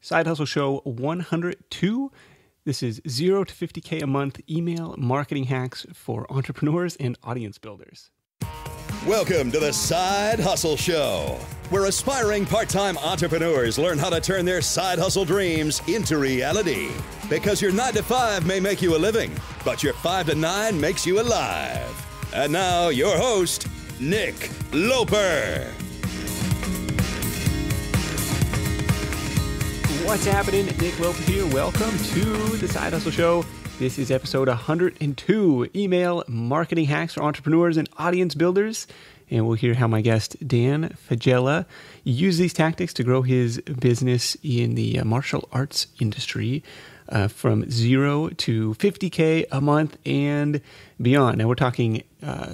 Side Hustle Show 102. This is 0 to 50K a month email marketing hacks for entrepreneurs and audience builders. Welcome to the Side Hustle Show, where aspiring part-time entrepreneurs learn how to turn their side hustle dreams into reality. Because your 9 to 5 may make you a living, but your 5 to 9 makes you alive. And now, your host, Nick Loper. What's happening? Nick Loper here. Welcome to the Side Hustle Show. This is episode 102, email marketing hacks for entrepreneurs and audience builders. And we'll hear how my guest, Dan Faggella, used these tactics to grow his business in the martial arts industry from 0 to 50K a month and beyond. Now we're talking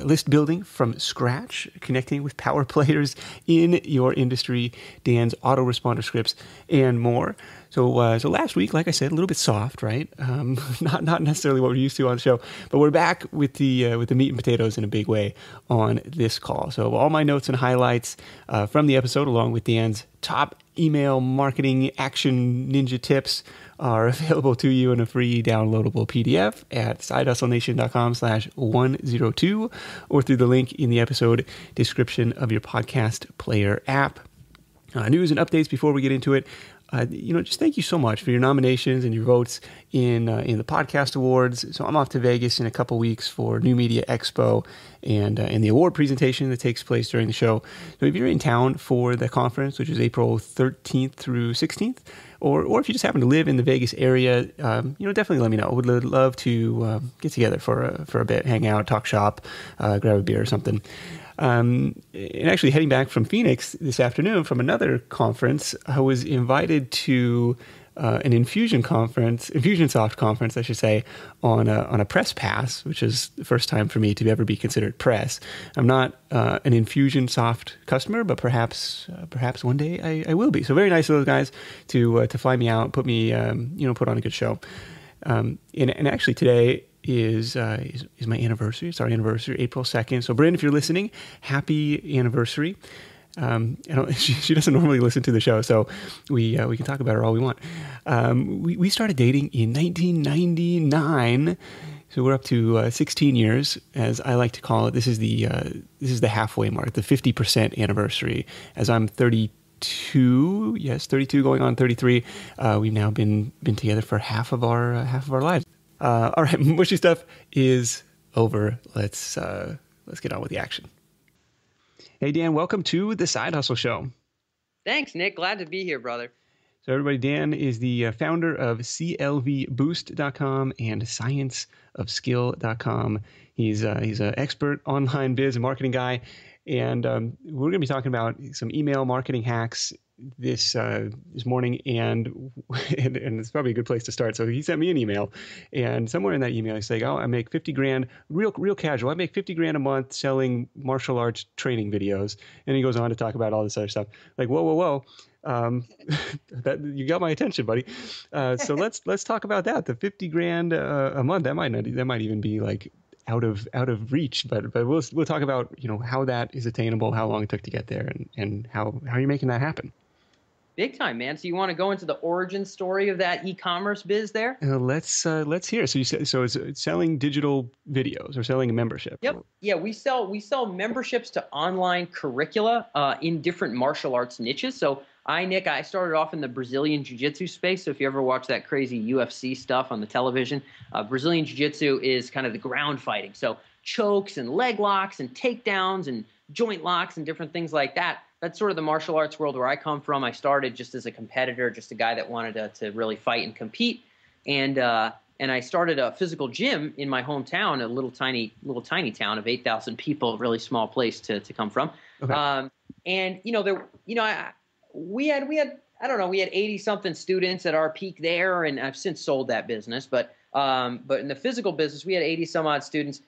list building from scratch, connecting with power players in your industry, Dan's autoresponder scripts, and more. So last week, like I said, a little bit soft, right? Not necessarily what we're used to on the show, but we're back with the meat and potatoes in a big way on this call. So all my notes and highlights from the episode, along with Dan's top email marketing action ninja tips, are available to you in a free downloadable PDF at sidehustlenation.com/102 or through the link in the episode description of your podcast player app. News and updates before we get into it. Just thank you so much for your nominations and your votes in the podcast awards. So I'm off to Vegas in a couple weeks for New Media Expo and the award presentation that takes place during the show. So if you're in town for the conference, which is April 13th through 16th, or if you just happen to live in the Vegas area, definitely let me know. I would love to get together for a bit, hang out, talk shop, grab a beer or something. And actually heading back from Phoenix this afternoon from another conference, I was invited to an Infusionsoft conference, I should say, on a press pass, which is the first time for me to ever be considered press. I'm not an Infusionsoft customer, but perhaps one day I will be. So very nice of those guys to fly me out, put me put on a good show. And actually today is my anniversary. It's our anniversary, April 2nd. So Bryn, if you're listening, happy anniversary. She doesn't normally listen to the show, so we can talk about her all we want. We started dating in 1999, so we're up to 16 years, as I like to call it. This is the halfway mark, the 50% anniversary, as I'm 32. Yes, 32, going on 33. We've now been together for half of our lives. All right, mushy stuff is over. Let's get on with the action. Hey, Dan, welcome to the Side Hustle Show. Thanks, Nick. Glad to be here, brother. So everybody, Dan is the founder of CLVBoost.com and scienceofskill.com. He's an expert online biz and marketing guy. And we're going to be talking about some email marketing hacks this morning, and it's probably a good place to start. So he sent me an email, and somewhere in that email he's saying, "Oh, I make 50 grand, real casual. I make 50 grand a month selling martial arts training videos." And he goes on to talk about all this other stuff. Like, whoa. That you got my attention, buddy. So let's talk about that. The 50 grand a month, that might even be like out of reach, but we'll talk about how that is attainable, how long it took to get there, and how you're making that happen. Big time, man. So you want to go into the origin story of that e-commerce biz there? Let's hear. So it's selling digital videos or selling a membership. Yep. Yeah, we sell memberships to online curricula in different martial arts niches. So Nick, I started off in the Brazilian Jiu-Jitsu space. So if you ever watch that crazy UFC stuff on the television, Brazilian Jiu-Jitsu is kind of the ground fighting. So chokes and leg locks and takedowns and joint locks and different things like that. That's sort of the martial arts world where I come from. I started just as a competitor, just a guy that wanted to really fight and compete. And I started a physical gym in my hometown, a little tiny town of 8,000 people, really small place to come from. Okay. We had 80 something students at our peak there, and I've since sold that business. But in the physical business, we had 80 some odd students.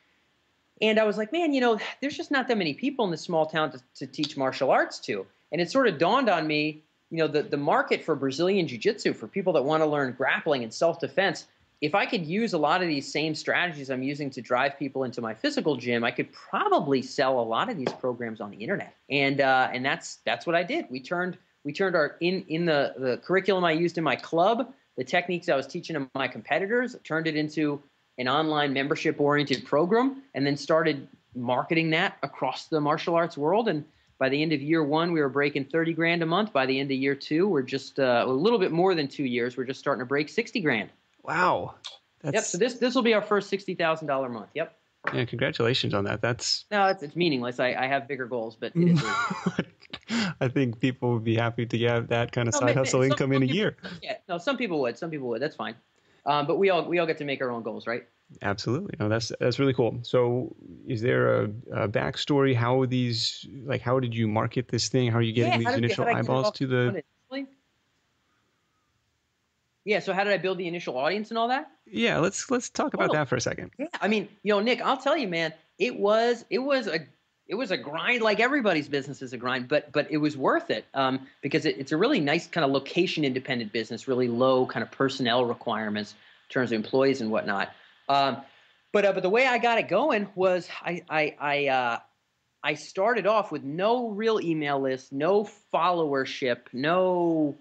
And I was like, man, there's just not that many people in this small town to teach martial arts to. And it sort of dawned on me, the market for Brazilian Jiu-Jitsu, for people that want to learn grappling and self-defense, if I could use a lot of these same strategies I'm using to drive people into my physical gym, I could probably sell a lot of these programs on the internet. And that's what I did. We turned we turned the curriculum I used in my club, the techniques I was teaching to my competitors, turned it into an online membership-oriented program, and then started marketing that across the martial arts world. And by the end of year 1, we were breaking 30 grand a month. By the end of year 2, we're just a little bit more than 2 years. We're just starting to break 60 grand. Wow. Yep. So this will be our first $60,000 month. Yep. Yeah. Congratulations on that. No, it's meaningless. I have bigger goals, but it is. I think people would be happy to have that kind of side hustle income in a year. Yeah. No, some people would. That's fine. But we all get to make our own goals, right? Absolutely. No, that's really cool. So is there a backstory? How did you market this thing? How are you getting these initial eyeballs to the... Yeah. So how did I build the initial audience and all that? Yeah. Let's talk about that for a second. Yeah. I mean, Nick, I'll tell you, man, it was a grind. Like everybody's business is a grind, but it was worth it because it's a really nice kind of location independent business, really low kind of personnel requirements in terms of employees and whatnot. But the way I got it going was I started off with no real email list, no followership,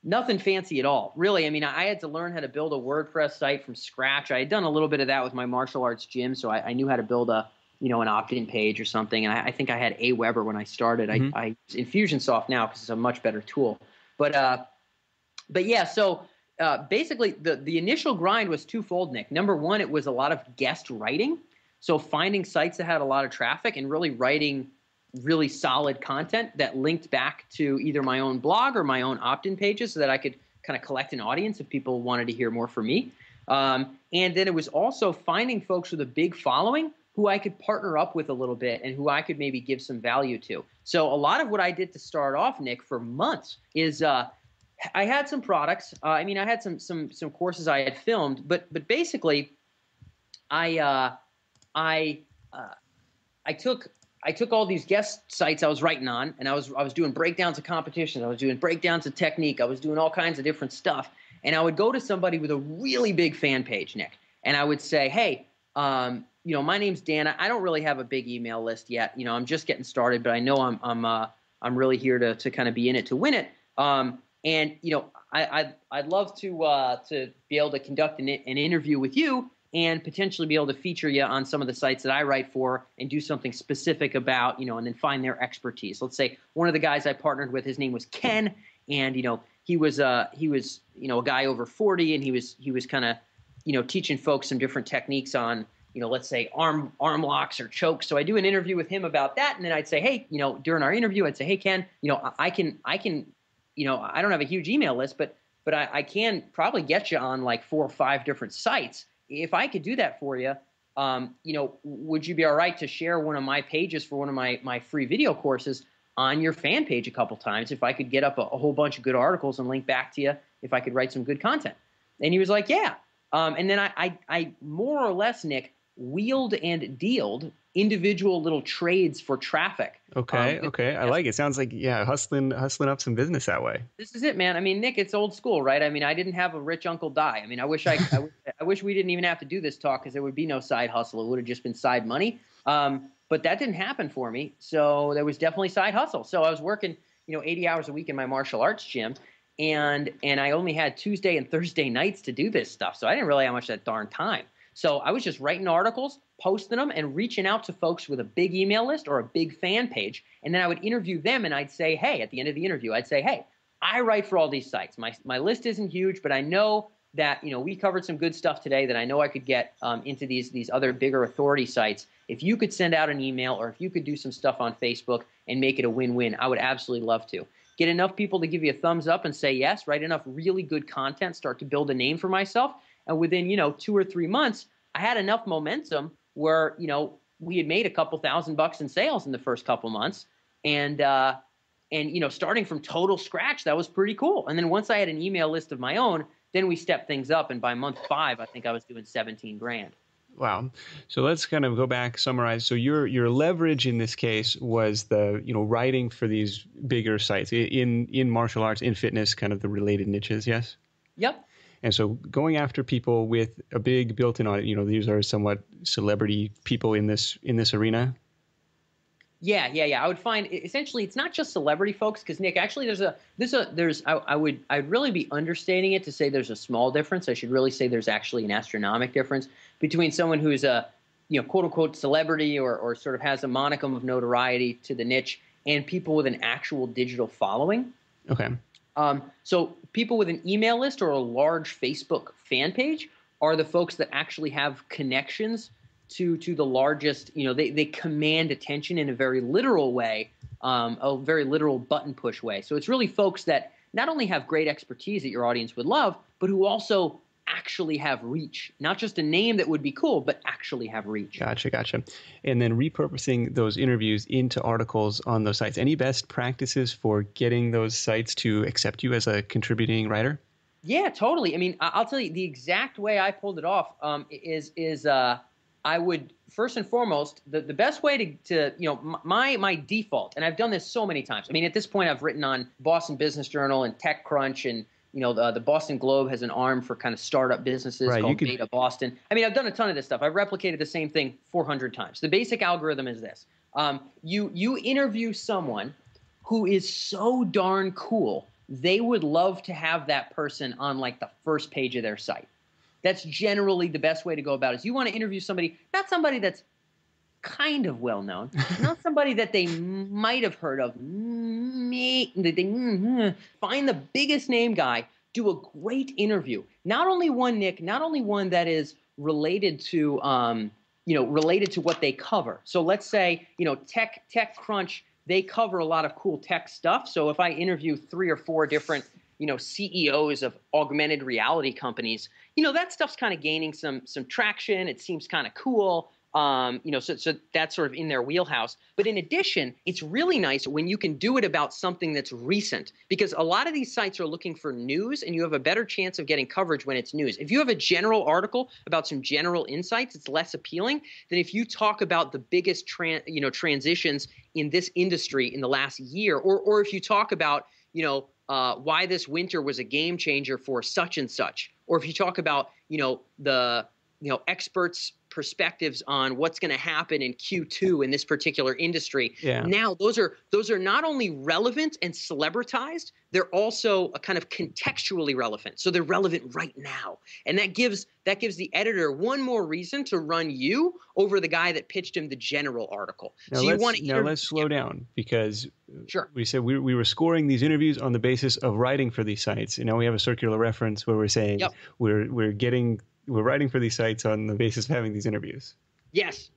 nothing fancy at all. Really, I mean, I had to learn how to build a WordPress site from scratch. I had done a little bit of that with my martial arts gym, so I knew how to build an opt-in page or something. And I think I had Aweber when I started. Mm-hmm. I use Infusionsoft now because it's a much better tool. But yeah, so basically the initial grind was twofold, Nick. Number one, it was a lot of guest writing. So finding sites that had a lot of traffic and really writing really solid content that linked back to either my own blog or my own opt-in pages so that I could kind of collect an audience if people wanted to hear more from me. And then it was also finding folks with a big following who I could partner up with a little bit and who I could maybe give some value to. So a lot of what I did to start off, Nick, for months is I had some products. I had some courses I had filmed, but basically I took all these guest sites I was writing on, and I was doing breakdowns of competitions. I was doing breakdowns of technique. I was doing all kinds of different stuff. And I would go to somebody with a really big fan page, Nick, and I would say, hey, my name's Dan. I don't really have a big email list yet. I'm just getting started, but I know I'm really here to kind of be in it to win it. And I'd love to be able to conduct an interview with you and potentially be able to feature you on some of the sites that I write for and do something specific about, and then find their expertise. Let's say one of the guys I partnered with, his name was Ken, and he was a guy over 40, and he was kind of teaching folks some different techniques on let's say arm locks or chokes. So I do an interview with him about that, and then I'd say, hey, during our interview, I'd say, hey, Ken, I can I don't have a huge email list, but I can probably get you on like 4 or 5 different sites. If I could do that for you, would you be all right to share one of my pages for one of my free video courses on your fan page a couple times if I could get up a whole bunch of good articles and link back to you if I could write some good content? And he was like, yeah. And then I more or less, Nick, wheeled and dealed individual little trades for traffic. Okay. I like it. Sounds like, hustling up some business that way. This is it, man. I mean, Nick, it's old school, right? I mean, I didn't have a rich uncle die. I mean, I wish I wish we didn't even have to do this talk because there would be no side hustle. It would have just been side money. But that didn't happen for me. So there was definitely side hustle. So I was working, 80 hours a week in my martial arts gym. And I only had Tuesday and Thursday nights to do this stuff. So I didn't really have much of that darn time. So I was just writing articles, posting them, and reaching out to folks with a big email list or a big fan page. And then I would interview them, and I'd say, hey, at the end of the interview, I'd say, hey, I write for all these sites. My list isn't huge, but I know that, we covered some good stuff today that I know I could get into these other bigger authority sites. If you could send out an email or if you could do some stuff on Facebook and make it a win-win, I would absolutely love to. Get enough people to give you a thumbs up and say yes, write enough really good content, start to build a name for myself. And within, 2 or 3 months, I had enough momentum where, we had made a couple $1,000 in sales in the first couple months. And starting from total scratch, that was pretty cool. And then once I had an email list of my own, then we stepped things up. And by month 5, I think I was doing 17 grand. Wow. So let's kind of go back, summarize. So your leverage in this case was the, writing for these bigger sites in martial arts, in fitness, kind of the related niches. Yes. Yep. And so going after people with a big built-in audience, these are somewhat celebrity people in this arena. Yeah. I would find essentially it's not just celebrity folks because Nick, actually I'd really be understating it to say there's a small difference. I should really say there's actually an astronomical difference between someone who's a quote unquote celebrity or sort of has a monicum of notoriety to the niche and people with an actual digital following. Okay. So people with an email list or a large Facebook fan page are the folks that actually have connections to the largest, they command attention in a very literal way, a very literal button push way. So it's really folks that not only have great expertise that your audience would love, but who also actually have reach, not just a name that would be cool, but actually have reach. Gotcha. And then repurposing those interviews into articles on those sites. Any best practices for getting those sites to accept you as a contributing writer? Yeah, totally. I mean, I'll tell you the exact way I pulled it off is I would first and foremost the best way to my default, and I've done this so many times. I mean, at this point, I've written on Boston Business Journal and TechCrunch, and the Boston Globe has an arm for kind of startup businesses called Beta Boston. I mean, I've done a ton of this stuff. I've replicated the same thing 400 times. The basic algorithm is this: you interview someone who is so darn cool, they would love to have that person on like the first page of their site. That's generally the best way to go about it. Is you want to interview somebody, not somebody that's kind of well known, not somebody that they might have heard of. Find the biggest name guy, do a great interview. Not only one, Nick, not only one that is related to related to what they cover. So let's say, TechCrunch, they cover a lot of cool tech stuff. So if I interview 3 or 4 different CEOs of augmented reality companies, that stuff's kind of gaining some traction. It seems kind of cool. So that's sort of in their wheelhouse. But in addition, it's really nice when you can do it about something that's recent, because a lot of these sites are looking for news, and you have a better chance of getting coverage when it's news. If you have a general article about some general insights, it's less appealing than if you talk about the biggest transitions in this industry in the last year, or if you talk about why this winter was a game changer for such and such, or if you talk about the experts' perspectives on what's going to happen in Q2 in this particular industry. Yeah. Now, those are not only relevant and celebritized, they're also a kind of contextually relevant. So they're relevant right now, and that gives the editor one more reason to run you over the guy that pitched him the general article. Now let's slow down, because sure. We said we were scoring these interviews on the basis of writing for these sites. And now we have a circular reference where we're saying we're writing for these sites on the basis of having these interviews. Yes.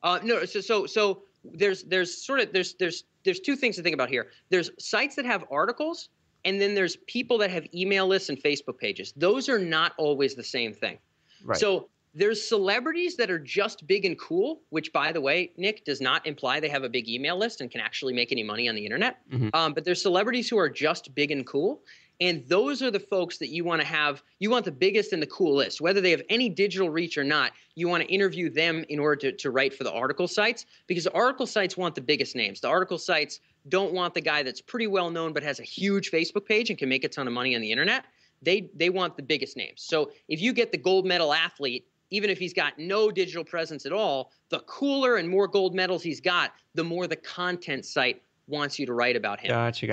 No. So there's 2 things to think about here. There's sites that have articles, and then there's people that have email lists and Facebook pages. Those are not always the same thing. Right. So there's celebrities that are just big and cool, which, by the way, Nick, does not imply they have a big email list and can actually make any money on the internet. Mm-hmm. But there's celebrities who are just big and cool. And those are the folks that you want to have. You want the biggest and the coolest, whether they have any digital reach or not. You want to interview them in order to write for the article sites, because the article sites want the biggest names. The article sites don't want the guy that's pretty well known but has a huge Facebook page and can make a ton of money on the internet. They want the biggest names. So if you get the gold medal athlete, even if he's got no digital presence at all, the cooler and more gold medals he's got, the more the content site wants you to write about him. Gotcha.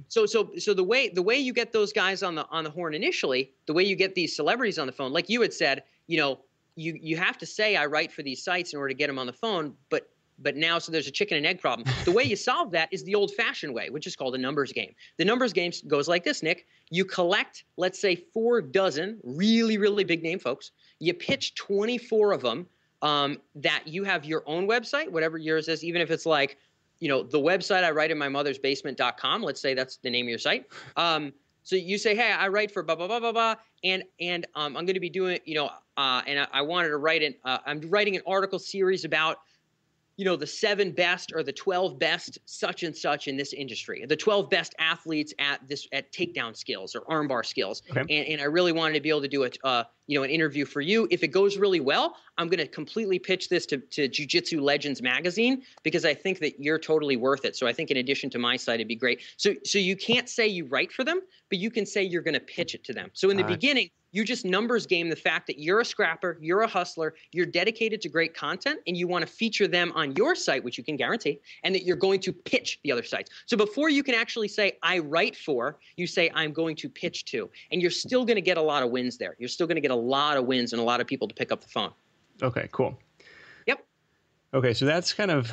So the way you get those guys on the horn initially, the way you get these celebrities on the phone, like you had said, you have to say I write for these sites in order to get them on the phone, but now so there's a chicken and egg problem. The way you solve that is the old-fashioned way, which is called a numbers game. The numbers game goes like this, Nick. You collect, let's say, 4 dozen really, really big name folks. You pitch 24 of them that you have your own website, whatever yours is, even if it's like, the website I write in my mother's basement.com. Let's say that's the name of your site. So you say, hey, I write for blah, blah, blah, blah, blah, and I'm going to be doing, and I wanted to write I'm writing an article series about, the 7 best or the 12 best such and such in this industry, the 12 best athletes at takedown skills or armbar skills. Okay. And I really wanted to be able to do an interview for you. If it goes really well, I'm going to completely pitch this to Jiu-Jitsu Legends magazine, because I think that you're totally worth it. So I think in addition to my site, it'd be great. So you can't say you write for them, but you can say you're going to pitch it to them. So in the beginning, You just numbers game the fact that you're a scrapper, you're a hustler, you're dedicated to great content, and you want to feature them on your site, which you can guarantee, and that you're going to pitch the other sites. So before you can actually say, I write for, you say, I'm going to pitch to. And you're still going to get a lot of wins there. You're still going to get a lot of wins and a lot of people to pick up the phone. Okay, cool. Yep. Okay, so that's kind of,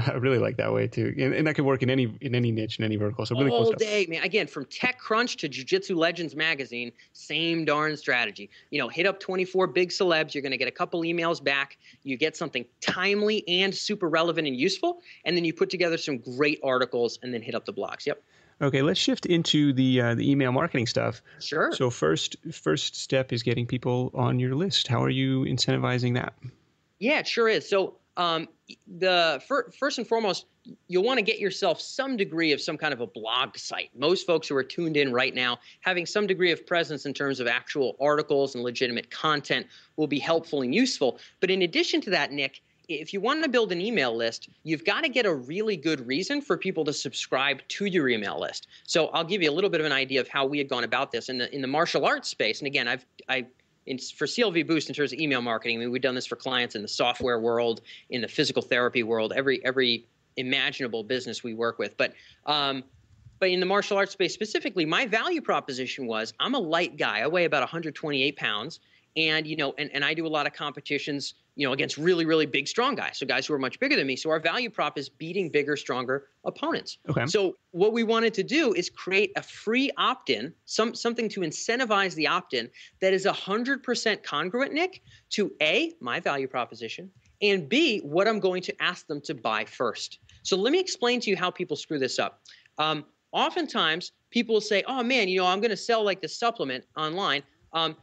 I really like that way too, and that could work in any niche, in any vertical. So really cool stuff. All day, man. Again, from TechCrunch to Jiu-Jitsu Legends magazine, same darn strategy. Hit up 24 big celebs. You're going to get a couple emails back. You get something timely and super relevant and useful, and then you put together some great articles, and then hit up the blogs. Yep. Okay, let's shift into the email marketing stuff. Sure. So first step is getting people on your list. How are you incentivizing that? Yeah, it sure is. So first and foremost, you'll want to get yourself some degree of some kind of a blog site. Most folks who are tuned in right now, having some degree of presence in terms of actual articles and legitimate content will be helpful and useful. But in addition to that, Nick, if you want to build an email list, you've got to get a really good reason for people to subscribe to your email list. So I'll give you a little bit of an idea of how we had gone about this in the martial arts space. And again, for CLV Boost in terms of email marketing, I mean, we've done this for clients in the software world, in the physical therapy world, every imaginable business we work with. But in the martial arts space specifically, my value proposition was I'm a light guy. I weigh about 128 pounds. And, and I do a lot of competitions, against really, really big, strong guys. So guys who are much bigger than me. So our value prop is beating bigger, stronger opponents. Okay. So what we wanted to do is create a free opt-in, something to incentivize the opt-in that is 100% congruent, Nick, to A, my value proposition, and B, what I'm going to ask them to buy first. So let me explain to you how people screw this up. Oftentimes, people will say, oh, man, I'm going to sell like this supplement online. I'm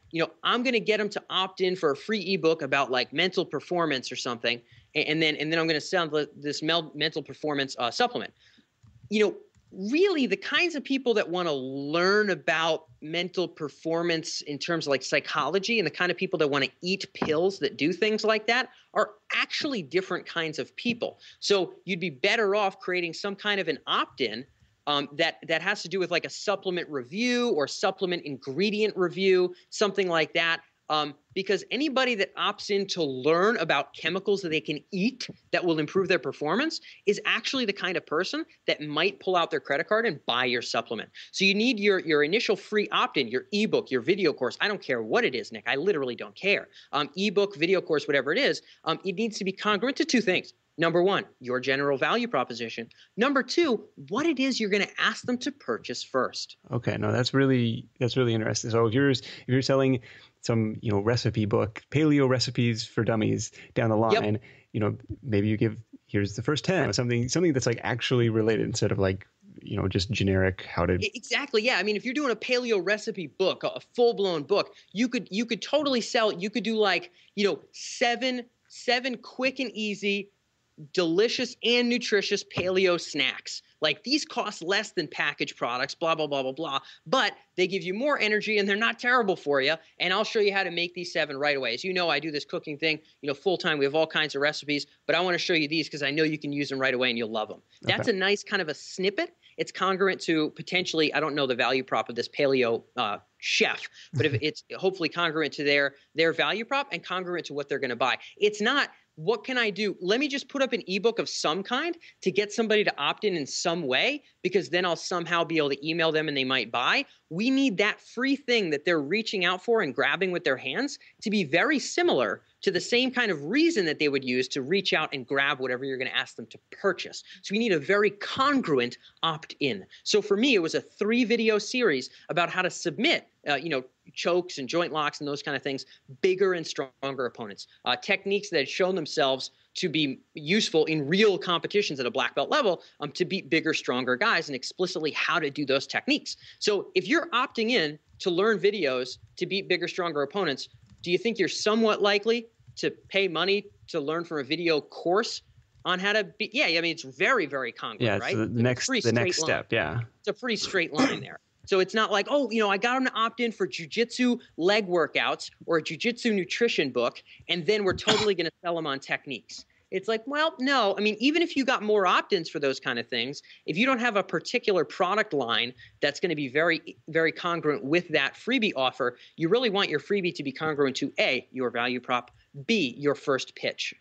going to get them to opt in for a free ebook about like mental performance or something, and then I'm going to sell this mental performance supplement. Really, the kinds of people that want to learn about mental performance in terms of like psychology, and the kind of people that want to eat pills that do things like that are actually different kinds of people. So you'd be better off creating some kind of an opt-in that has to do with like a supplement review or supplement ingredient review, something like that. Because anybody that opts in to learn about chemicals that they can eat that will improve their performance is actually the kind of person that might pull out their credit card and buy your supplement. So you need your initial free opt-in, your ebook, your video course. I don't care what it is, Nick. I literally don't care. Ebook, video course, whatever it is, it needs to be congruent to two things. Number one, your general value proposition. Number two, what it is you're going to ask them to purchase first. Okay, no, that's really interesting. So if you're selling some recipe book, paleo recipes for dummies down the line, yep. Maybe you give here's the first 10 or something that's like actually related instead of like just generic how to. Exactly. Yeah. I mean, if you're doing a paleo recipe book, a full blown book, you could totally sell. You could do like seven quick and easy, delicious and nutritious paleo snacks. Like these cost less than packaged products, blah, blah, blah, blah, blah. But they give you more energy and they're not terrible for you. And I'll show you how to make these 7 right away. As you know, I do this cooking thing, full time. We have all kinds of recipes, but I want to show you these because I know you can use them right away and you'll love them. Okay. That's a nice kind of a snippet. It's congruent to potentially, I don't know the value prop of this paleo chef, but if it's hopefully congruent to their value prop and congruent to what they're going to buy. It's not, what can I do? Let me just put up an ebook of some kind to get somebody to opt in some way, because then I'll somehow be able to email them and they might buy. We need that free thing that they're reaching out for and grabbing with their hands to be very similar to the same kind of reason that they would use to reach out and grab whatever you're going to ask them to purchase. So we need a very congruent opt-in. So for me, it was a 3-video series about how to submit, chokes and joint locks and those kind of things, bigger and stronger opponents, techniques that had shown themselves to be useful in real competitions at a black belt level to beat bigger, stronger guys, and explicitly how to do those techniques. So if you're opting in to learn videos to beat bigger, stronger opponents, do you think you're somewhat likely to pay money to learn from a video course on how to beat? Yeah, I mean, it's very, very congruent, right? Yeah, the next step, yeah. It's a pretty straight line there. So it's not like, I got them to opt in for jiu-jitsu leg workouts or a jiu-jitsu nutrition book, and then we're totally going to sell them on techniques. It's like, well, no. I mean, even if you got more opt-ins for those kind of things, if you don't have a particular product line that's going to be very, very congruent with that freebie offer, you really want your freebie to be congruent to A, your value prop, B, your first pitch.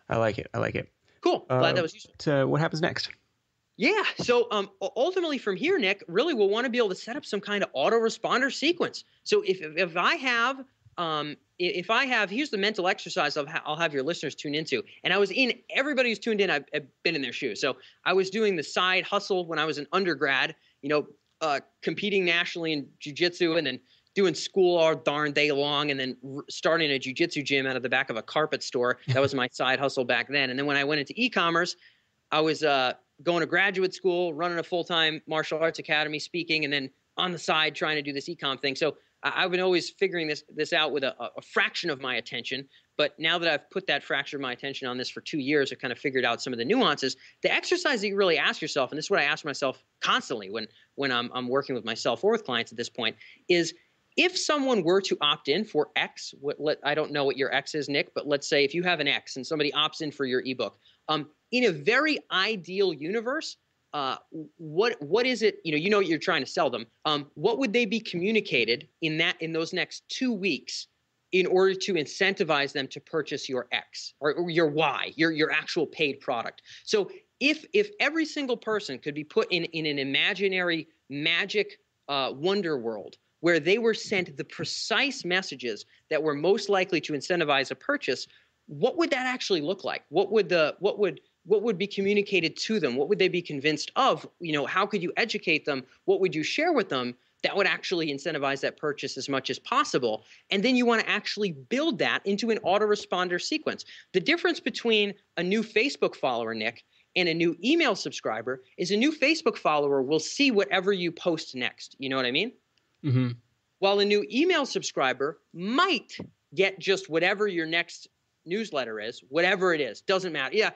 I like it. I like it. Cool. Glad that was useful. So what happens next? Yeah. So ultimately from here, Nick, really we'll want to be able to set up some kind of autoresponder sequence. So if I have here's the mental exercise I'll have your listeners tune into. And everybody who's tuned in, I've been in their shoes. So I was doing the side hustle when I was an undergrad, competing nationally in jiu-jitsu and then doing school all darn day long and then starting a jiu-jitsu gym out of the back of a carpet store. That was my side hustle back then. And then when I went into e-commerce, I was going to graduate school, running a full-time martial arts academy, speaking, and then on the side trying to do this e-com thing. So I've been always figuring this out with a fraction of my attention. But now that I've put that fraction of my attention on this for 2 years, I've kind of figured out some of the nuances. The exercise that you really ask yourself, and this is what I ask myself constantly when I'm working with myself or with clients at this point, is if someone were to opt in for X, I don't know what your X is, Nick, but let's say if you have an X and somebody opts in for your ebook, in a very ideal universe, what is it? You know what you're trying to sell them. What would they be communicated in those next 2 weeks in order to incentivize them to purchase your X or your Y, your actual paid product? So if every single person could be put in an imaginary magic wonder world where they were sent the precise messages that were most likely to incentivize a purchase, what would that actually look like? What would be communicated to them? What would they be convinced of? How could you educate them? What would you share with them that would actually incentivize that purchase as much as possible? And then you want to actually build that into an autoresponder sequence. The difference between a new Facebook follower, Nick, and a new email subscriber is a new Facebook follower will see whatever you post next. You know what I mean? Mm-hmm. While a new email subscriber might get just whatever your next newsletter is, whatever it is, doesn't matter. Yeah,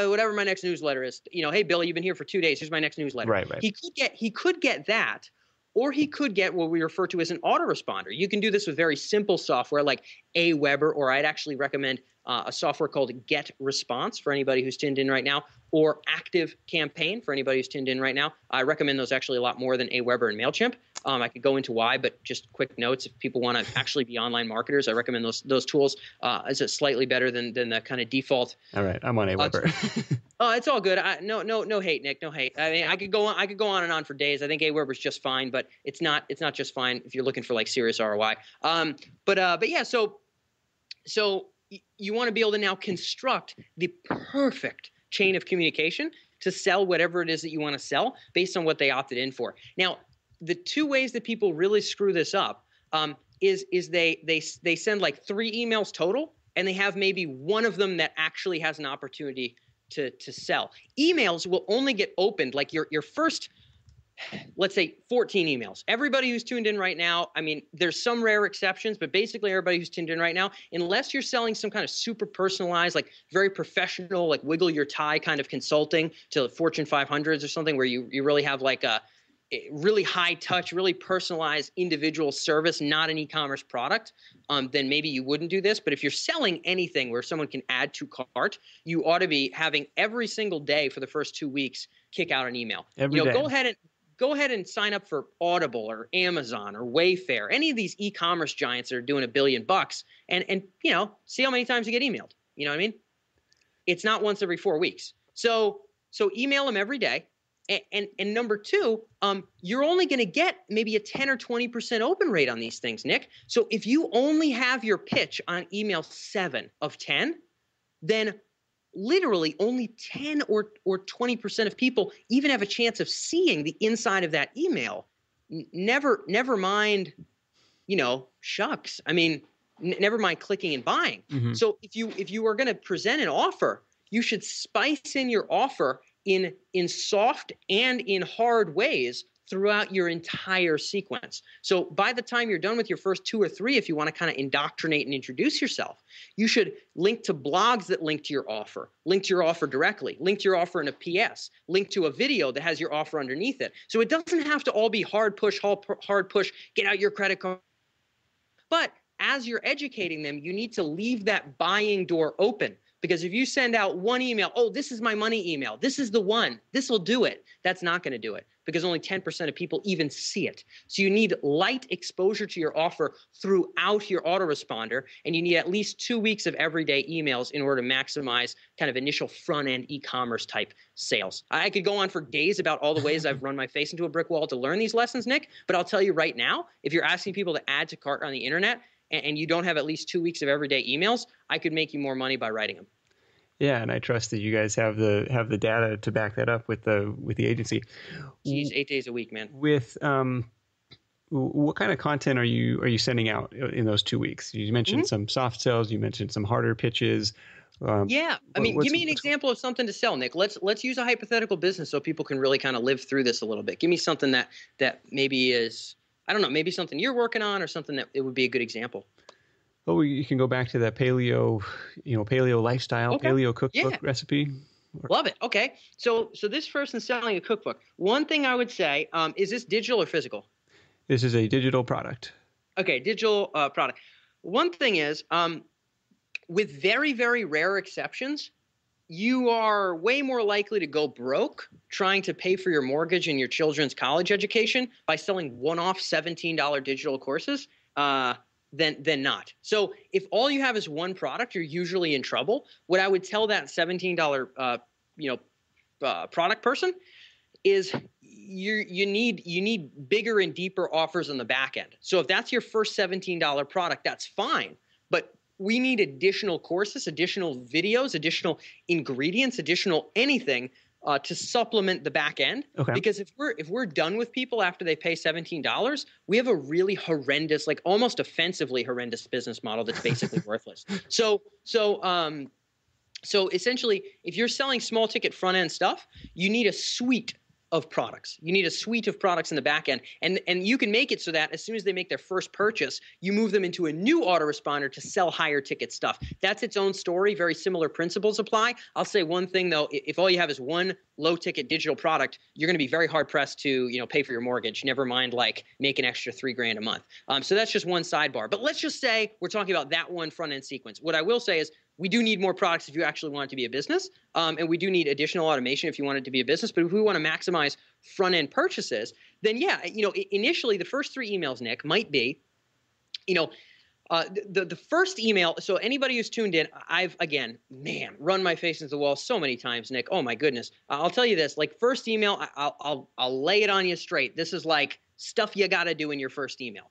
whatever my next newsletter is. Hey, Billy, you've been here for 2 days. Here's my next newsletter. Right. He could get that, or he could get what we refer to as an autoresponder. You can do this with very simple software like Aweber, or I'd actually recommend a software called GetResponse for anybody who's tuned in right now, or ActiveCampaign for anybody who's tuned in right now. I recommend those actually a lot more than Aweber and MailChimp. I could go into why, but just quick notes. If people want to actually be online marketers, I recommend those tools. It's slightly better than the kind of default. All right, I'm on Aweber. It's all good. No hate, Nick. No hate. I mean, I could go on and on for days. I think Aweber's just fine, but it's not just fine if you're looking for like serious ROI. But yeah. So you want to be able to now construct the perfect chain of communication to sell whatever it is that you want to sell based on what they opted in for. Now, the two ways that people really screw this up is they send like 3 emails total, and they have maybe one of them that actually has an opportunity to sell. Emails will only get opened like your first, let's say 14 emails. Everybody who's tuned in right now, I mean, there's some rare exceptions, but basically everybody who's tuned in right now, unless you're selling some kind of super personalized, like very professional, like wiggle your tie kind of consulting to Fortune 500s or something where you really have like a really high touch, really personalized individual service, not an e-commerce product, then maybe you wouldn't do this. But if you're selling anything where someone can add to cart, you ought to be having every single day for the first 2 weeks kick out an email. Every day. Go ahead and sign up for Audible or Amazon or Wayfair, any of these e-commerce giants that are doing $1 billion, and see how many times you get emailed. You know what I mean? It's not once every 4 weeks. So email them every day. And number 2, you're only going to get maybe a 10 or 20% open rate on these things, Nick. So if you only have your pitch on email 7 of 10, then literally only 10 or 20% of people even have a chance of seeing the inside of that email. Never mind, shucks. I mean, never mind clicking and buying. Mm-hmm. So if you are going to present an offer, you should spice in your offer in soft and in hard ways throughout your entire sequence. So by the time you're done with your first 2 or 3, if you want to kind of indoctrinate and introduce yourself, you should link to blogs that link to your offer, link to your offer directly, link to your offer in a PS, link to a video that has your offer underneath it. So it doesn't have to all be hard push, get out your credit card. But as you're educating them, you need to leave that buying door open, Because if you send out one email, oh, this is my money email, this is the one, this will do it, that's not going to do it because only 10% of people even see it. So you need light exposure to your offer throughout your autoresponder, and you need at least 2 weeks of everyday emails in order to maximize kind of initial front-end e-commerce type sales. I could go on for days about all the ways I've run my face into a brick wall to learn these lessons, Nick, but I'll tell you right now, if you're asking people to add to cart on the internet and you don't have at least 2 weeks of everyday emails, I could make you more money by writing them. Yeah, and I trust that you guys have the data to back that up with the agency. Geez, 8 days a week, man. With what kind of content are you sending out in those 2 weeks? You mentioned some soft sells. You mentioned some harder pitches. Yeah, I mean, give me an example of something to sell, Nick. Let's use a hypothetical business so people can really kind of live through this a little bit. Give me something that maybe is, I don't know, maybe something you're working on or something that it would be a good example. Oh, you can go back to that paleo lifestyle, paleo cookbook recipe. Love it. Okay. So this person's selling a cookbook. One thing I would say, is this digital or physical? This is a digital product. Okay, digital product. One thing is, with very, very rare exceptions, you are way more likely to go broke trying to pay for your mortgage and your children's college education by selling one-off $17 digital courses than not. So if all you have is one product, you're usually in trouble. What I would tell that $17 product person is you need bigger and deeper offers on the back end. So if that's your first $17 product, that's fine. But we need additional courses, additional videos, additional ingredients, additional anything to supplement the back end. Okay. Because if we're done with people after they pay $17, we have a really horrendous, like almost offensively horrendous business model that's basically worthless. So essentially, if you're selling small ticket front end stuff, you need a suite of products. You need a suite of products in the back end. And you can make it so that as soon as they make their first purchase, you move them into a new autoresponder to sell higher ticket stuff. That's its own story. Very similar principles apply. I'll say one thing though, if all you have is one low ticket digital product, you're going to be very hard pressed to, pay for your mortgage. Never mind like make an extra $3,000 a month. So that's just one sidebar. But let's just say we're talking about that one front end sequence. What I will say is we do need more products if you actually want it to be a business, and we do need additional automation if you want it to be a business. But if we want to maximize front-end purchases, then yeah, initially the first 3 emails, Nick, might be, the first email. So anybody who's tuned in, I've run my face into the wall so many times, Nick. Oh my goodness, I'll tell you this. Like first email, I'll lay it on you straight. This is like stuff you got to do in your first email.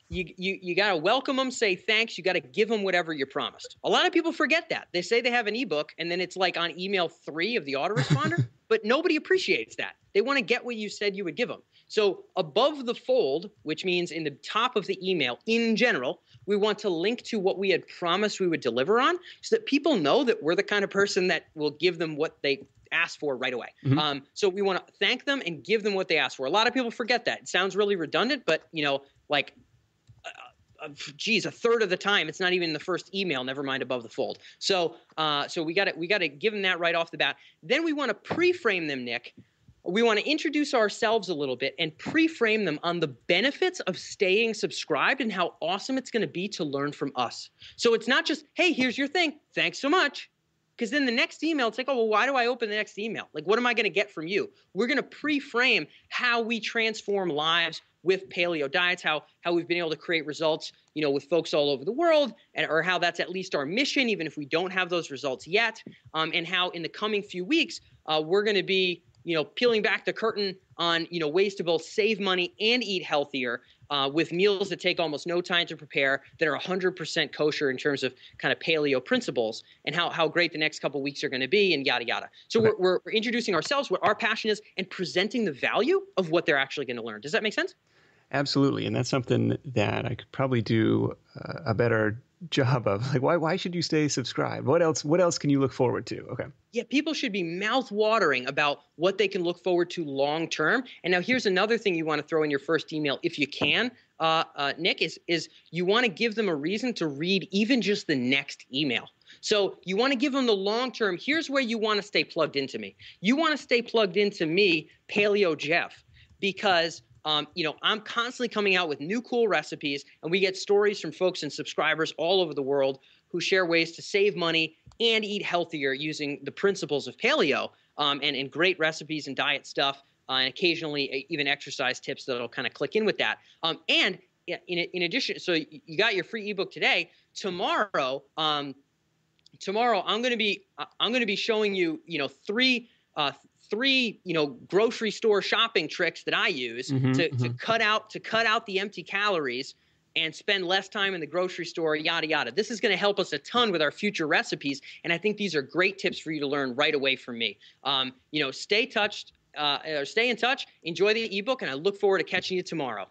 You got to welcome them, say thanks. You got to give them whatever you promised. A lot of people forget that. They say they have an ebook and then it's like on email 3 of the autoresponder, but nobody appreciates that. They want to get what you said you would give them. So above the fold, which means in the top of the email in general, we want to link to what we had promised we would deliver on so that people know that we're the kind of person that will give them what they asked for right away. Mm-hmm. So we want to thank them and give them what they asked for. A lot of people forget that. It sounds really redundant, but a third of the time, it's not even the first email, never mind above the fold. So we got to give them that right off the bat. Then we want to pre-frame them, Nick. We want to introduce ourselves a little bit and pre-frame them on the benefits of staying subscribed and how awesome it's going to be to learn from us. So it's not just, hey, here's your thing. Thanks so much. Because then the next email, it's like, oh, well, why do I open the next email? Like, what am I going to get from you? We're going to pre-frame how we transform lives with paleo diets, how we've been able to create results, with folks all over the world, or how that's at least our mission, even if we don't have those results yet, and how in the coming few weeks, we're going to be, peeling back the curtain on, ways to both save money and eat healthier, with meals that take almost no time to prepare, that are 100% kosher in terms of kind of paleo principles, and how great the next couple of weeks are going to be, and yada, yada. So okay. we're introducing ourselves, what our passion is, and presenting the value of what they're actually going to learn. Does that make sense? Absolutely. And that's something that I could probably do a better job of. Like, why should you stay subscribed? What else can you look forward to? Okay. Yeah, people should be mouth-watering about what they can look forward to long term. And now here's another thing you want to throw in your first email, if you can, Nick, is you want to give them a reason to read even just the next email. So you want to give them the long term. Here's where you want to stay plugged into me. You want to stay plugged into me, Paleo Jeff, because I'm constantly coming out with new cool recipes, and we get stories from folks and subscribers all over the world who share ways to save money and eat healthier using the principles of paleo, and great recipes and diet stuff, and occasionally even exercise tips that'll kind of click in with that. And in addition, so you got your free ebook today. Tomorrow, I'm going to be showing you, three grocery store shopping tricks that I use to cut out the empty calories and spend less time in the grocery store, yada yada. This is going to help us a ton with our future recipes, and I think these are great tips for you to learn right away from me. Stay in touch, enjoy the ebook, and I look forward to catching you tomorrow.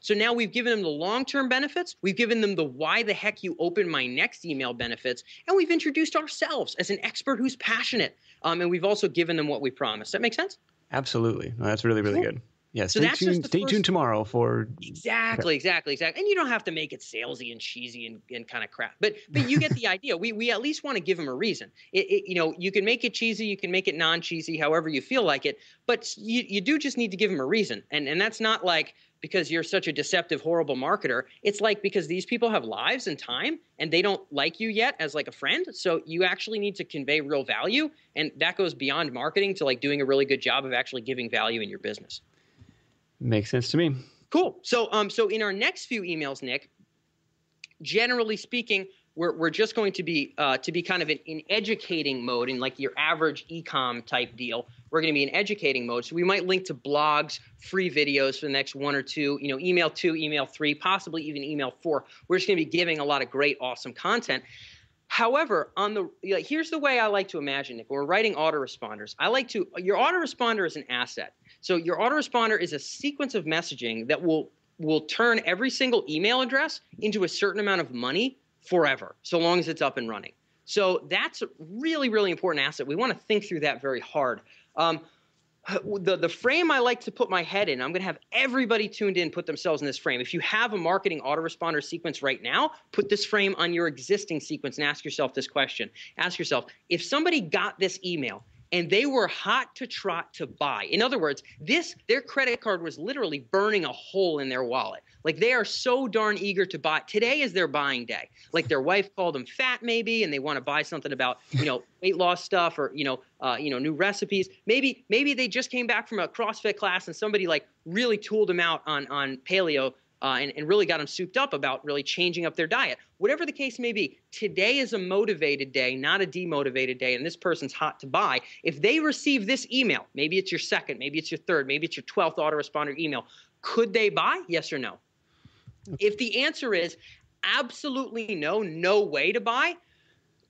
So now we've given them the long-term benefits, we've given them the why the heck you open my next email benefits, and we've introduced ourselves as an expert who's passionate. And we've also given them what we promised. That make sense? Absolutely. No, that's really, really good. Yeah, so stay tuned tomorrow for... Exactly. And you don't have to make it salesy and cheesy and kind of crap. But you get the idea. We at least want to give them a reason. You can make it cheesy, you can make it non-cheesy, however you feel like it. But you do just need to give them a reason. And that's not like because you're such a deceptive, horrible marketer. It's like because these people have lives and time and they don't like you yet as like a friend. So you actually need to convey real value. And that goes beyond marketing to like doing a really good job of actually giving value in your business. Makes sense to me. Cool. So in our next few emails, Nick, generally speaking, we're just going to be kind of in educating mode, in like your average e-com type deal. We're going to be in educating mode. So we might link to blogs, free videos for the next one or two, email 2, email 3, possibly even email 4. We're just going to be giving a lot of great, awesome content. However, here's the way I like to imagine it. When we're writing autoresponders, your autoresponder is an asset. So your autoresponder is a sequence of messaging that will turn every single email address into a certain amount of money forever, so long as it's up and running. So that's a really, really important asset. We want to think through that very hard. The frame I like to put my head in, I'm going to have everybody tuned in put themselves in this frame. If you have a marketing autoresponder sequence right now, put this frame on your existing sequence and ask yourself this question. Ask yourself, if somebody got this email and they were hot to trot to buy, in other words, their credit card was literally burning a hole in their wallet. Like they are so darn eager to buy. Today is their buying day. Like their wife called them fat maybe, and they want to buy something about, weight loss stuff or, new recipes. Maybe they just came back from a CrossFit class and somebody like really tooled them out on paleo and really got them souped up about really changing up their diet. Whatever the case may be, today is a motivated day, not a demotivated day, and this person's hot to buy. If they receive this email, maybe it's your second, maybe it's your third, maybe it's your 12th autoresponder email, could they buy? Yes or no? If the answer is absolutely no way to buy,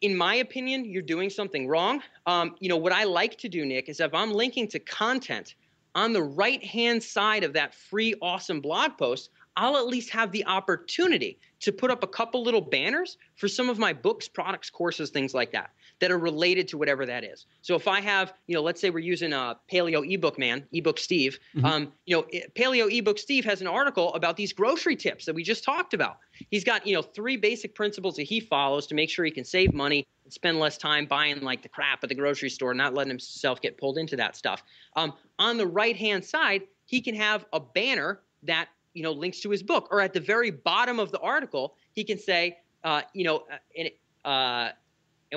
in my opinion, you're doing something wrong. What I like to do, Nick, is if I'm linking to content on the right-hand side of that free, awesome blog post, I'll at least have the opportunity to put up a couple little banners for some of my books, products, courses, things like that are related to whatever that is. So if I have, let's say we're using a Paleo ebook man, ebook Steve. Paleo ebook Steve has an article about these grocery tips that we just talked about. He's got 3 basic principles that he follows to make sure he can save money and spend less time buying like the crap at the grocery store, not letting himself get pulled into that stuff. On the right-hand side, he can have a banner that links to his book, or at the very bottom of the article, he can say, and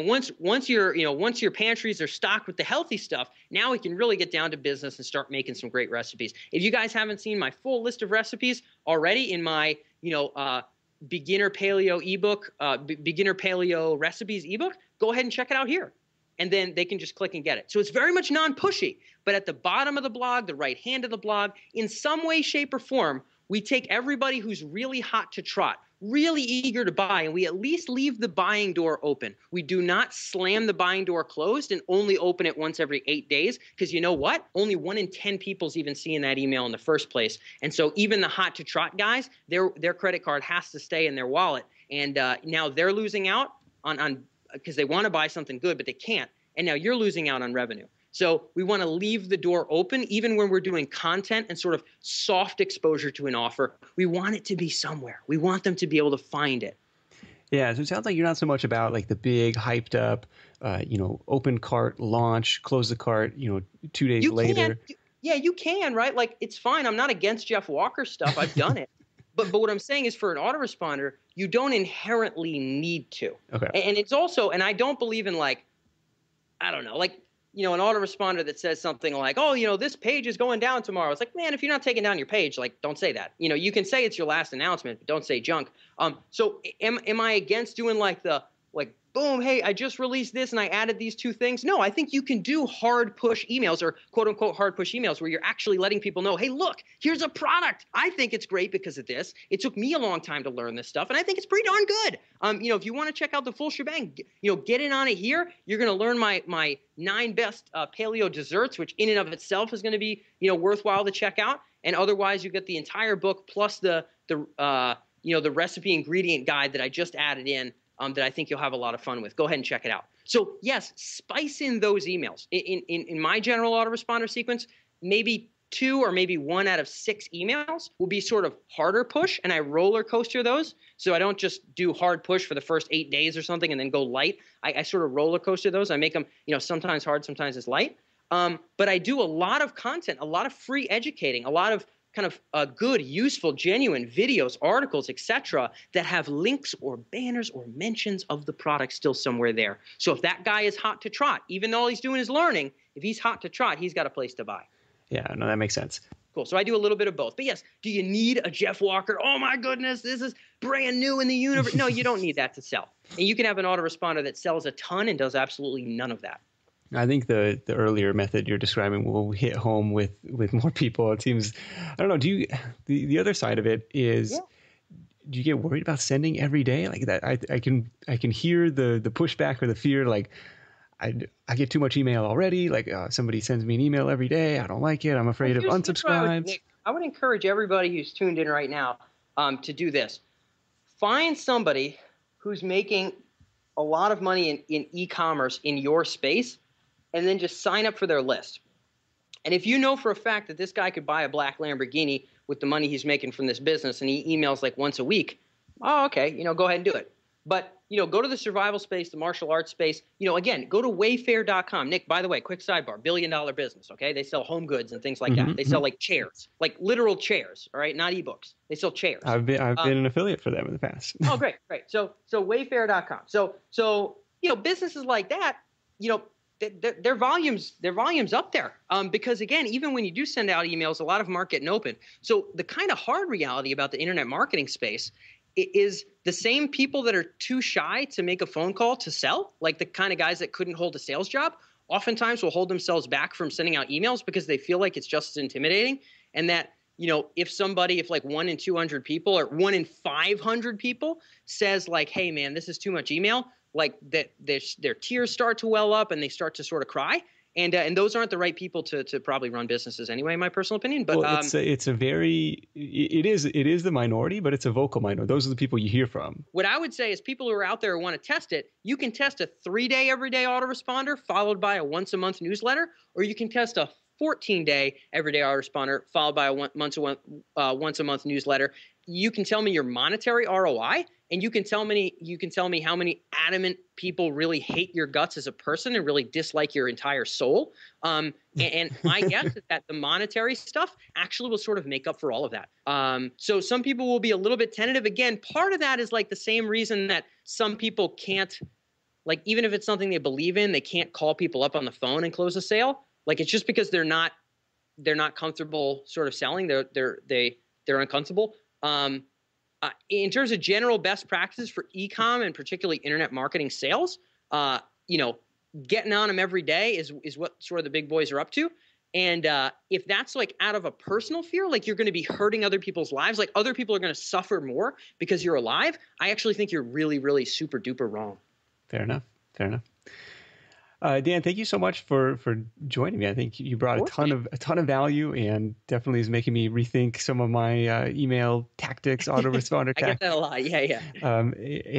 once your pantries are stocked with the healthy stuff, now we can really get down to business and start making some great recipes. If you guys haven't seen my full list of recipes already in my beginner paleo ebook, beginner paleo recipes ebook, go ahead and check it out here. And then they can just click and get it. So it's very much non-pushy, but at the bottom of the blog, the right hand of the blog, in some way, shape, or form, we take everybody who's really hot to trot, really eager to buy, and we at least leave the buying door open. We do not slam the buying door closed and only open it once every 8 days, because you know what? Only 1 in 10 people's even seeing that email in the first place. And so even the hot to trot guys, their credit card has to stay in their wallet. And now they're losing out on because they want to buy something good, but they can't. And now you're losing out on revenue. So we want to leave the door open even when we're doing content and sort of soft exposure to an offer. We want it to be somewhere. We want them to be able to find it. Yeah, so it sounds like you're not so much about like the big hyped up, open cart launch, close the cart, 2 days later. Yeah, you can, right? Like, it's fine. I'm not against Jeff Walker's stuff. I've done it. But what I'm saying is, for an autoresponder, you don't inherently need to. Okay. And it's also, and I don't believe in, like, I don't know, like, you know, an autoresponder that says something like, oh, you know, this page is going down tomorrow. It's like, man, if you're not taking down your page, like, don't say that. You know, you can say it's your last announcement, but don't say junk. So am I against doing like the, like, boom, hey, I just released this and I added these 2 things? No, I think you can do hard push emails, or quote unquote hard push emails, where you're actually letting people know, hey, look, here's a product. I think it's great because of this. It took me a long time to learn this stuff, and I think it's pretty darn good. You know, if you want to check out the full shebang, you know, get in on it here. You're going to learn my 9 best paleo desserts, which in and of itself is going to be, you know, worthwhile to check out. And otherwise, you get the entire book plus the recipe ingredient guide that I just added in. That I think you'll have a lot of fun with. Go ahead and check it out. So yes, spice in those emails. In my general autoresponder sequence, maybe 2 or maybe 1 out of 6 emails will be sort of harder push, and I roller coaster those. So I don't just do hard push for the first 8 days or something and then go light. I sort of roller coaster those. I make them, you know, sometimes hard, sometimes it's light. But I do a lot of content, a lot of free educating, a lot of kind of good, useful, genuine videos, articles, etc., that have links or banners or mentions of the product still somewhere there. So if that guy is hot to trot, even though all he's doing is learning, if he's hot to trot, he's got a place to buy. Yeah, no, that makes sense. Cool. So I do a little bit of both. But yes, do you need a Jeff Walker? Oh my goodness, this is brand new in the universe. No, you don't need that to sell. And you can have an autoresponder that sells a ton and does absolutely none of that. I think the earlier method you're describing will hit home with more people. It seems, I don't know. Do you, the other side of it is, do you get worried about sending every day like that? I can hear the pushback or the fear. Like I get too much email already. Like somebody sends me an email every day. I don't like it. I'm afraid of unsubscribes. I would encourage everybody who's tuned in right now to do this. Find somebody who's making a lot of money in e-commerce in your space, and then just sign up for their list. And if you know for a fact that this guy could buy a black Lamborghini with the money he's making from this business, and he emails like once a week, oh, okay, you know, go ahead and do it. But, you know, go to the survival space, the martial arts space. You know, again, go to Wayfair.com. Nick, by the way, quick sidebar, $1 billion business, okay? They sell home goods and things like that. They sell like chairs, like literal chairs, all right? Not ebooks. They sell chairs. I've been an affiliate for them in the past. Oh, great. So Wayfair.com. So, you know, businesses like that, you know, their volume's up there, because again, even when you do send out emails, a lot of them aren't getting open. So the kind of hard reality about the internet marketing space is the same people that are too shy to make a phone call to sell, like the kind of guys that couldn't hold a sales job, oftentimes will hold themselves back from sending out emails because they feel like it's just as intimidating. And that, you know, if like 1 in 200 people or 1 in 500 people says like, hey man, this is too much email, like that their tears start to well up and they start to sort of cry. And those aren't the right people to probably run businesses anyway, in my personal opinion. But well, it is the minority, but it's a vocal minority. Those are the people you hear from. What I would say is people who are out there who want to test it, you can test a 3-day everyday autoresponder followed by a once a month newsletter, or you can test a 14-day everyday autoresponder followed by a once a month newsletter. You can tell me your monetary ROI, and you can tell me how many adamant people really hate your guts as a person and really dislike your entire soul. And my guess is that the monetary stuff actually will sort of make up for all of that. So some people will be a little bit tentative. Again, part of that is like the same reason that some people can't, like, even if it's something they believe in, they can't call people up on the phone and close a sale. Like, it's just because they're not comfortable sort of selling. They're uncomfortable. In terms of general best practices for e-com and particularly internet marketing sales, you know, getting on them every day is what sort of the big boys are up to. And if that's like out of a personal fear, like you're going to be hurting other people's lives, like other people are going to suffer more because you're alive, I actually think you're really, really super duper wrong. Fair enough. Dan, thank you so much for joining me. I think you brought a ton of value, and definitely is making me rethink some of my email tactics, autoresponder tactics. I get that a lot. Yeah.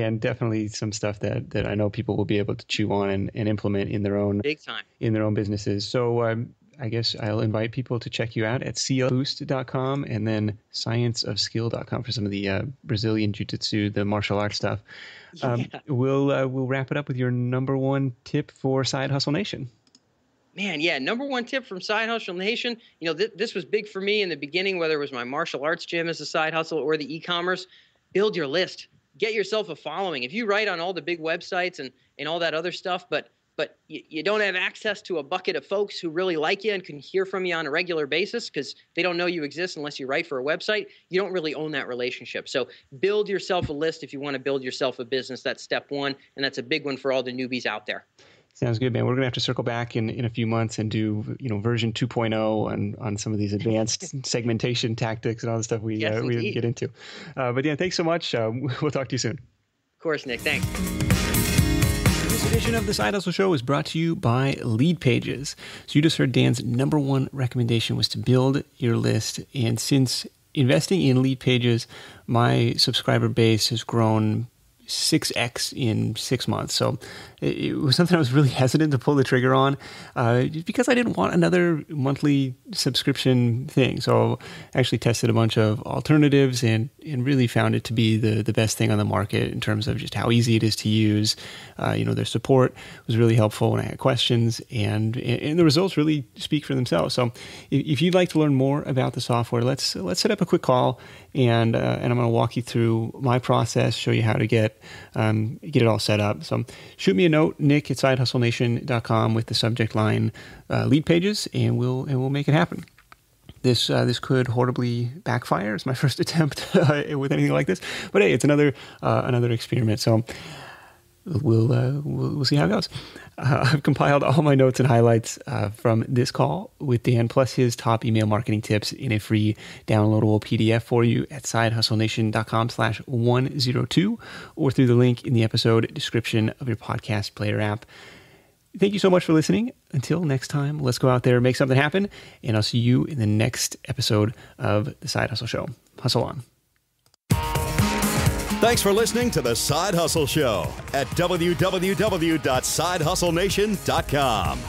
And definitely some stuff that I know people will be able to chew on and implement in their own big time in their own businesses. So I guess I'll invite people to check you out at clboost.com and then scienceofskill.com for some of the Brazilian jiu-jitsu, the martial arts stuff. We'll wrap it up with your number one tip for Side Hustle Nation. Man, yeah. Number one tip from Side Hustle Nation, this was big for me in the beginning, whether it was my martial arts gym as a side hustle or the e-commerce. Build your list. Get yourself a following. If you write on all the big websites and all that other stuff, but you don't have access to a bucket of folks who really like you and can hear from you on a regular basis because they don't know you exist unless you write for a website, you don't really own that relationship. So build yourself a list if you want to build yourself a business. That's step one, and that's a big one for all the newbies out there. Sounds good, man. We're going to have to circle back in a few months and do, version 2.0 on some of these advanced segmentation tactics and all the stuff we get into. But yeah, thanks so much. We'll talk to you soon. Of course, Nick. Thanks. This edition of the Side Hustle Show is brought to you by Lead Pages. So you just heard Dan's number one recommendation was to build your list. And since investing in Lead Pages, my subscriber base has grown 6x in 6 months. So it was something I was really hesitant to pull the trigger on because I didn't want another monthly subscription thing. So I actually tested a bunch of alternatives and really found it to be the best thing on the market in terms of just how easy it is to use. Their support was really helpful when I had questions, and the results really speak for themselves. So if you'd like to learn more about the software, let's set up a quick call, and I'm going to walk you through my process, show you how to get it all set up. So shoot me a note, nick@sidehustlenation.com, with the subject line Lead Pages, and we'll make it happen. This could horribly backfire. It's my first attempt with anything like this, but hey, it's another experiment. So we'll see how it goes. I've compiled all my notes and highlights from this call with Dan, plus his top email marketing tips in a free downloadable PDF for you at sidehustlenation.com/102 or through the link in the episode description of your podcast player app. Thank you so much for listening. Until next time, let's go out there and make something happen, and I'll see you in the next episode of The Side Hustle Show. Hustle on. Thanks for listening to The Side Hustle Show at www.sidehustlenation.com.